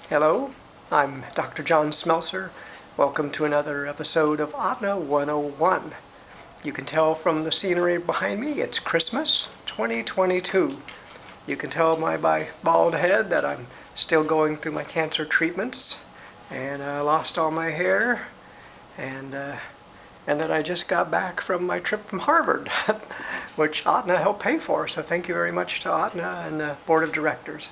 Hello, I'm Dr. Joe Smelcer. Welcome to another episode of Ahtna 101. You can tell from the scenery behind me, it's Christmas 2022. You can tell by bald head that I'm still going through my cancer treatments, and I lost all my hair, and that I just got back from my trip from Harvard, which Ahtna helped pay for. So thank you very much to Ahtna and the board of directors.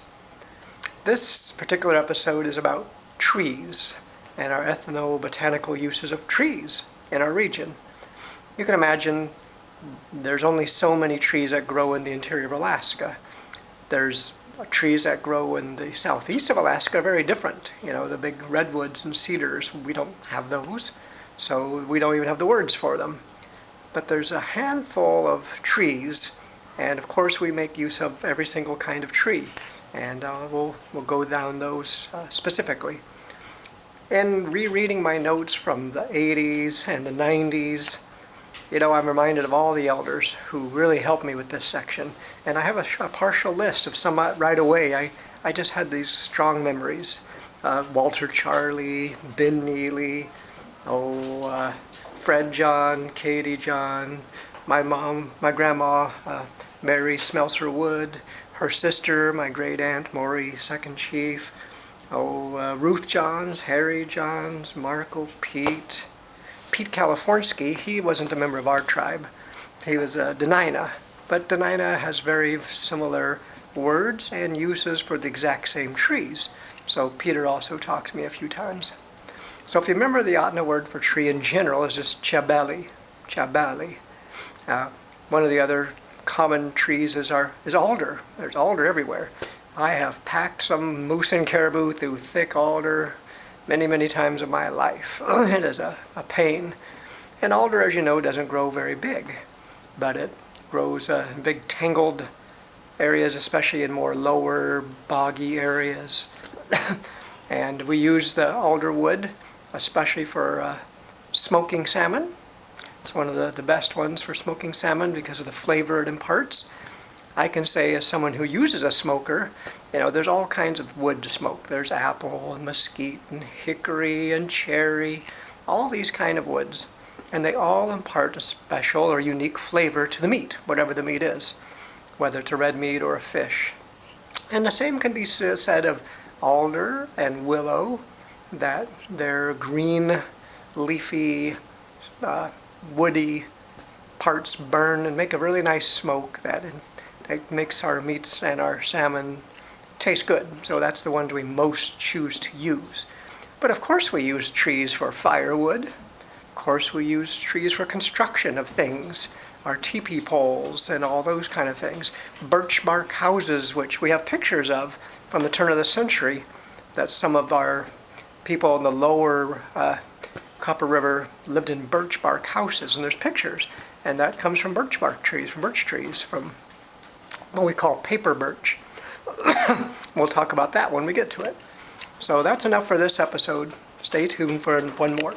This particular episode is about trees and our ethnobotanical uses of trees in our region. You can imagine there's only so many trees that grow in the interior of Alaska. There's trees that grow in the southeast of Alaska, very different. You know, the big redwoods and cedars, we don't have those, so we don't even have the words for them. But there's a handful of trees, and of course we make use of every single kind of tree. And we'll go down those specifically. In rereading my notes from the 80s and the 90s, you know, I'm reminded of all the elders who really helped me with this section. And I have a partial list of some right away. I just had these strong memories. Walter Charley, Ben Neely, Fred John, Katie John, my mom, my grandma, Morrie Smelcer Wood, her sister, my great aunt, Morrie Secondchief, Ruth Johns, Harry Johns, Markle Pete, Peter Kalifornsky. He wasn't a member of our tribe. He was a Dena'ina, but Dena'ina has very similar words and uses for the exact same trees. So Peter also talked to me a few times. So if you remember, the Ahtna word for tree in general is just chabeli. One of the other common trees is alder. There's alder everywhere. I have packed some moose and caribou through thick alder many times in my life. It is a pain. And alder, as you know, doesn't grow very big, but it grows in big tangled areas, especially in more lower boggy areas. And we use the alder wood especially for smoking salmon. It's one of the best ones for smoking salmon because of the flavor it imparts. I can say, as someone who uses a smoker, you know, there's all kinds of wood to smoke. There's apple and mesquite and hickory and cherry, all these kind of woods. And they all impart a special or unique flavor to the meat, whatever the meat is, whether it's a red meat or a fish. And the same can be said of alder and willow, that they're green, leafy, woody parts burn and make a really nice smoke that makes our meats and our salmon taste good. So that's the ones we most choose to use. But of course we use trees for firewood. Of course we use trees for construction of things, our teepee poles and all those kind of things. Birch bark houses, which we have pictures of from the turn of the century, that some of our people in the lower Copper River lived in birch bark houses, and there's pictures, and that comes from birch bark trees, from birch trees, from what we call paper birch. We'll talk about that when we get to it. So that's enough for this episode. Stay tuned for one more.